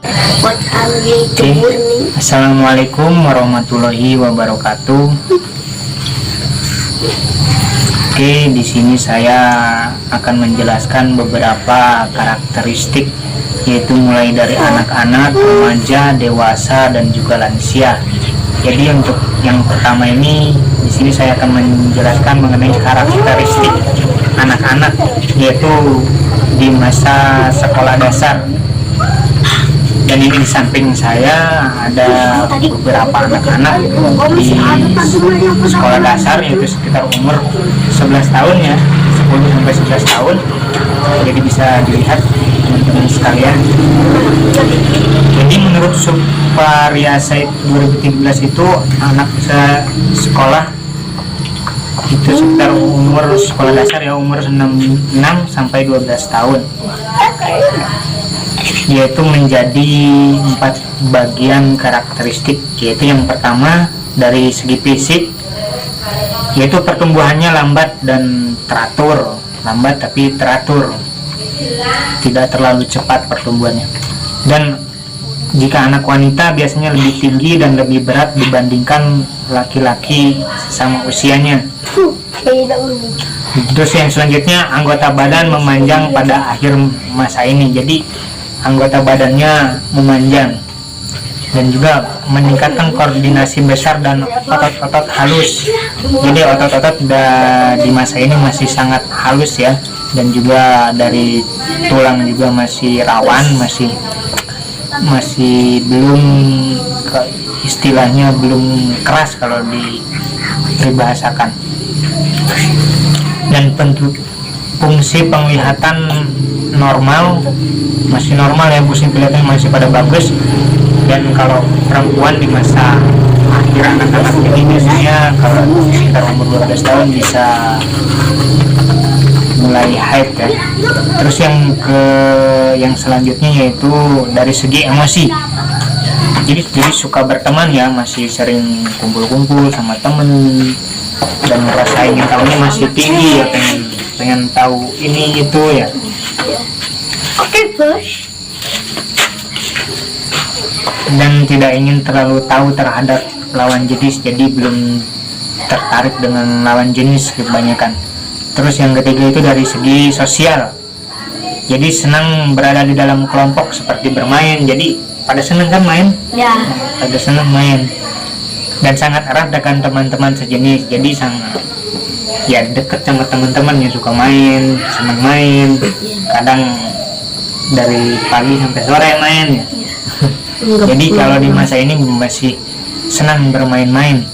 Oke. Assalamualaikum warahmatullahi wabarakatuh. Oke, di sini saya akan menjelaskan beberapa karakteristik, yaitu mulai dari anak-anak, remaja, dewasa, dan juga lansia. Jadi untuk yang pertama ini, di sini saya akan menjelaskan mengenai karakteristik anak-anak, yaitu di masa sekolah dasar. Dan ini di samping saya ada beberapa anak-anak di sekolah dasar, yaitu sekitar umur 11 tahun ya, 10 sampai 11 tahun. Jadi bisa dilihat teman-teman sekalian. Jadi menurut Suparyasa 2013 itu anak sekolah itu sekitar umur sekolah dasar ya, umur 6 sampai 12 tahun. Yaitu menjadi 4 bagian karakteristik, yaitu yang pertama dari segi fisik, yaitu pertumbuhannya lambat dan teratur, lambat tapi teratur, tidak terlalu cepat pertumbuhannya. Dan jika anak wanita biasanya lebih tinggi dan lebih berat dibandingkan laki-laki sesama usianya. Terus yang selanjutnya, anggota badan memanjang pada akhir masa ini. Jadi anggota badannya memanjang dan juga meningkatkan koordinasi besar dan otot-otot halus. Jadi otot-otot di masa ini masih sangat halus ya, dan juga dari tulang juga masih rawan, masih belum, istilahnya belum keras kalau dibahasakan. Dan fungsi penglihatan normal, masih normal ya, fungsi penglihatan masih pada bagus. Dan kalau perempuan di masa akhir anak-anak ini biasanya kalau sekitar umur 12 tahun bisa mulai haid ya. Terus yang selanjutnya yaitu dari segi emosi. Jadi suka berteman ya, masih sering kumpul-kumpul sama temen, dan rasa ingin tahunya masih tinggi ya, pengen tahu ini itu ya. Oke, bos. Dan tidak ingin terlalu tahu terhadap lawan jenis, jadi belum tertarik dengan lawan jenis kebanyakan. Terus yang ketiga itu dari segi sosial. Jadi senang berada di dalam kelompok seperti bermain. Jadi pada senang kan main? Ya. Pada senang main. Dan sangat erat dengan teman-teman sejenis. Jadi sangat ya dekat sama teman-teman yang suka main, senang main. Kadang dari pagi sampai sore main ya. Jadi kalau di masa ini masih senang bermain-main.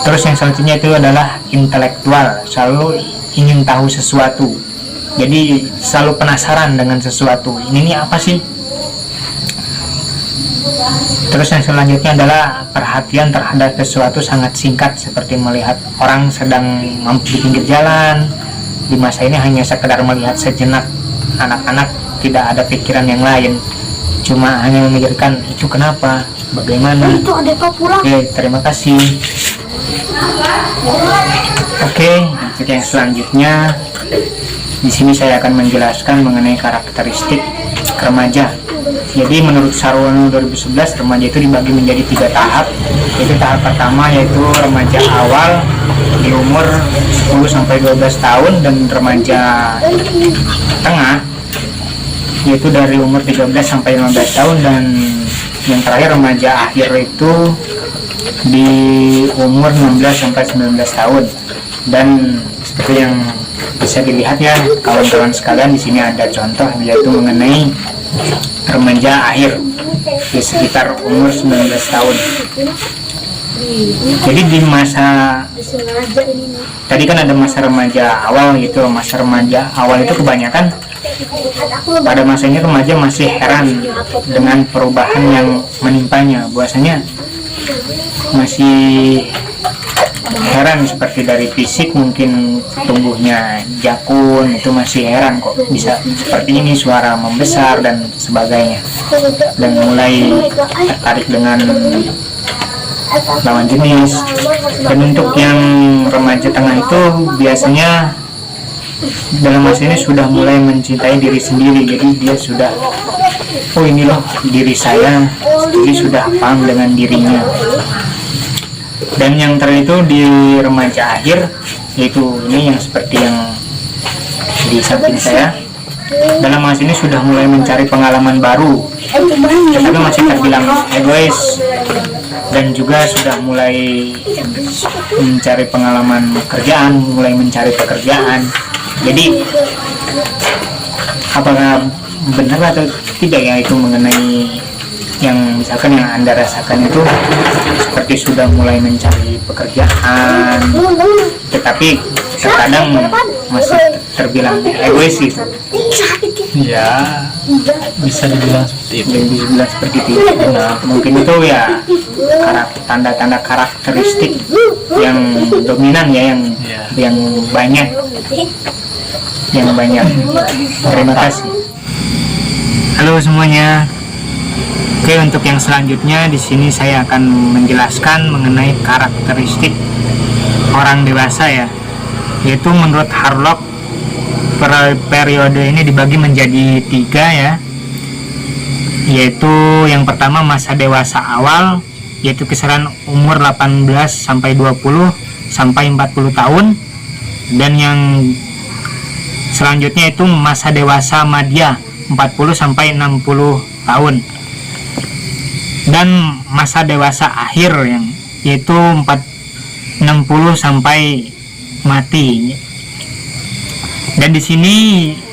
Terus yang selanjutnya itu adalah intelektual, selalu ingin tahu sesuatu. Jadi selalu penasaran dengan sesuatu. Ini apa sih? Terus yang selanjutnya adalah perhatian terhadap sesuatu sangat singkat, seperti melihat orang sedang mampir di pinggir jalan. Di masa ini hanya sekedar melihat sejenak. Anak-anak tidak ada pikiran yang lain, cuma hanya memikirkan itu kenapa, bagaimana. Itu ada kau pulang. Oke, terima kasih. Oke, untuk yang selanjutnya di sini saya akan menjelaskan mengenai karakteristik remaja. Jadi menurut Sarwono 2011, remaja itu dibagi menjadi 3 tahap. Yaitu tahap pertama yaitu remaja awal di umur 10 sampai 12 tahun, dan remaja tengah yaitu dari umur 13 sampai 15 tahun, dan yang terakhir remaja akhir itu di umur 16 sampai 19 tahun. Dan seperti yang bisa dilihat ya kawan-kawan sekalian, di sini ada contoh yaitu mengenai remaja akhir di sekitar umur 19 tahun. Jadi di masa tadi kan ada masa remaja awal gitu. Masa remaja awal itu kebanyakan pada masanya remaja masih heran dengan perubahan yang menimpanya. Bahwasanya masih heran, seperti dari fisik mungkin tumbuhnya jakun, itu masih heran kok bisa seperti ini, suara membesar dan sebagainya. Dan mulai tertarik dengan lawan jenis. Dan untuk yang remaja tengah itu biasanya dalam masa ini sudah mulai mencintai diri sendiri. Jadi dia sudah, oh ini loh diri saya, jadi sudah paham dengan dirinya. Dan yang terakhir itu di remaja akhir, yaitu ini yang seperti yang di samping saya. Dalam masa ini sudah mulai mencari pengalaman baru, tetapi masih terbilang egois, dan juga sudah mulai mencari pengalaman pekerjaan, mulai mencari pekerjaan. Jadi apakah benar atau tidak ya itu mengenai yang misalkan yang Anda rasakan itu seperti sudah mulai mencari pekerjaan, tetapi terkadang masih terbilang egois gitu. Ya, bisa dibilang seperti itu. Bisa dibilang seperti itu. Nah, mungkin itu ya tanda-tanda karakteristik yang dominan ya, yang banyak. Terima kasih. Halo semuanya. Oke, untuk yang selanjutnya di sini saya akan menjelaskan mengenai karakteristik orang dewasa ya. Yaitu menurut Harlock, periode ini dibagi menjadi 3 ya. Yaitu yang pertama masa dewasa awal, yaitu kisaran umur 18 sampai 20 sampai 40 tahun. Dan yang selanjutnya itu masa dewasa madya 40 sampai 60 tahun. Dan masa dewasa akhir yang yaitu 60 sampai mati. Dan di sini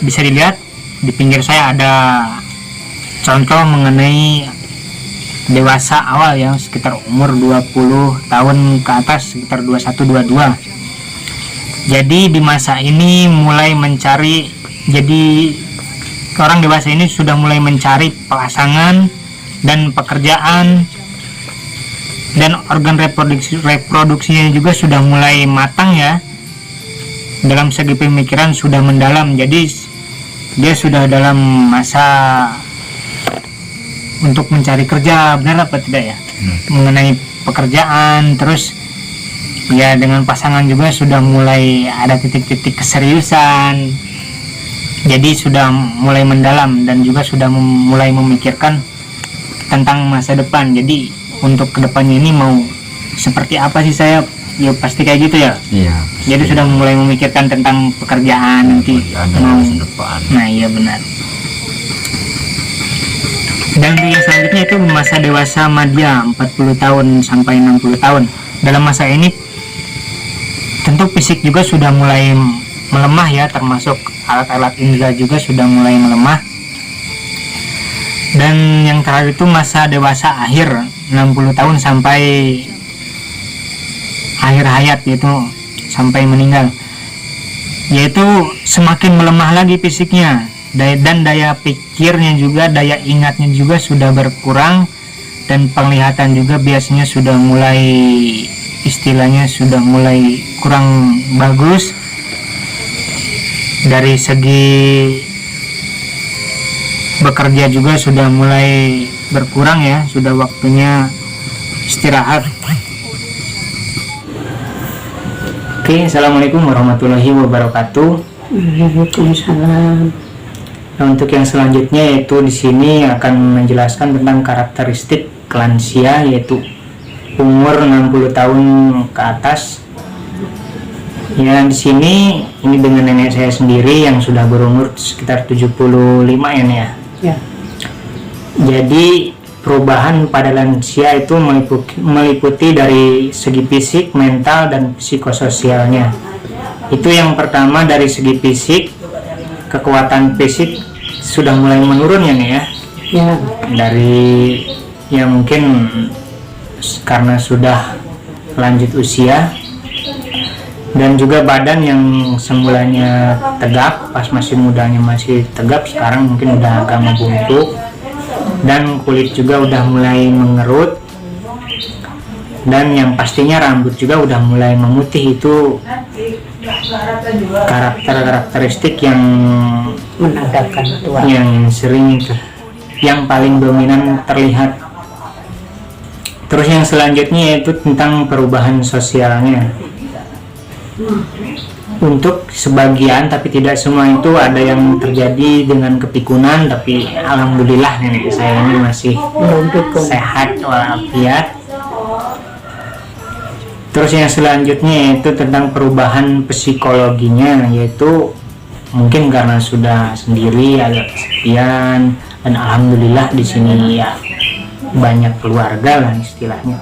bisa dilihat di pinggir saya ada contoh mengenai dewasa awal yang sekitar umur 20 tahun ke atas, sekitar 21-22. Jadi di masa ini mulai mencari, jadi orang dewasa ini sudah mulai mencari pasangan dan pekerjaan, dan organ reproduksinya juga sudah mulai matang ya. Dalam segi pemikiran sudah mendalam, jadi dia sudah dalam masa untuk mencari kerja, benar apa tidak ya? Mengenai pekerjaan, terus ya dengan pasangan juga sudah mulai ada titik-titik keseriusan. Jadi sudah mulai mendalam dan juga sudah mulai memikirkan tentang masa depan. Jadi untuk kedepannya ini mau seperti apa sih saya, ya pasti kayak gitu ya. Iya. Jadi sudah mulai memikirkan tentang pekerjaan nanti mau. Nah iya benar. Dan yang selanjutnya itu masa dewasa madya 40 tahun sampai 60 tahun. Dalam masa ini tentu fisik juga sudah mulai melemah ya, termasuk alat-alat indera juga sudah mulai melemah. Dan yang terakhir itu masa dewasa akhir 60 tahun sampai akhir hayat, yaitu sampai meninggal, yaitu semakin melemah lagi fisiknya, dan daya pikirnya juga, daya ingatnya juga sudah berkurang, dan penglihatan juga biasanya sudah mulai, istilahnya sudah mulai kurang bagus. Dari segi bekerja juga sudah mulai berkurang ya, sudah waktunya istirahat. Oke, assalamualaikum warahmatullahi wabarakatuh. Waalaikumsalam. Nah, untuk yang selanjutnya yaitu di sini akan menjelaskan tentang karakteristik lansia, yaitu umur 60 tahun ke atas. Ya, di sini ini dengan nenek saya sendiri yang sudah berumur sekitar 75 ya. Ya. Jadi perubahan pada lansia itu meliputi dari segi fisik, mental, dan psikososialnya. Itu yang pertama dari segi fisik, kekuatan fisik sudah mulai menurun ya nih ya. Ya. Dari ya mungkin karena sudah lanjut usia, dan juga badan yang semulanya tegap pas masih mudanya masih tegap, sekarang mungkin udah agak membungkuk, dan kulit juga udah mulai mengerut, dan yang pastinya rambut juga udah mulai memutih. Itu karakteristik yang Menandakan tua. yang sering yang paling dominan terlihat. Terus yang selanjutnya yaitu tentang perubahan sosialnya. Untuk sebagian, tapi tidak semua, itu ada yang terjadi dengan kepikunan, tapi alhamdulillah nenek saya ini masih sehat walafiat. Terus yang selanjutnya yaitu tentang perubahan psikologinya, yaitu mungkin karena sudah sendiri agak kesepian, dan alhamdulillah di sini ya banyak keluarga lah istilahnya.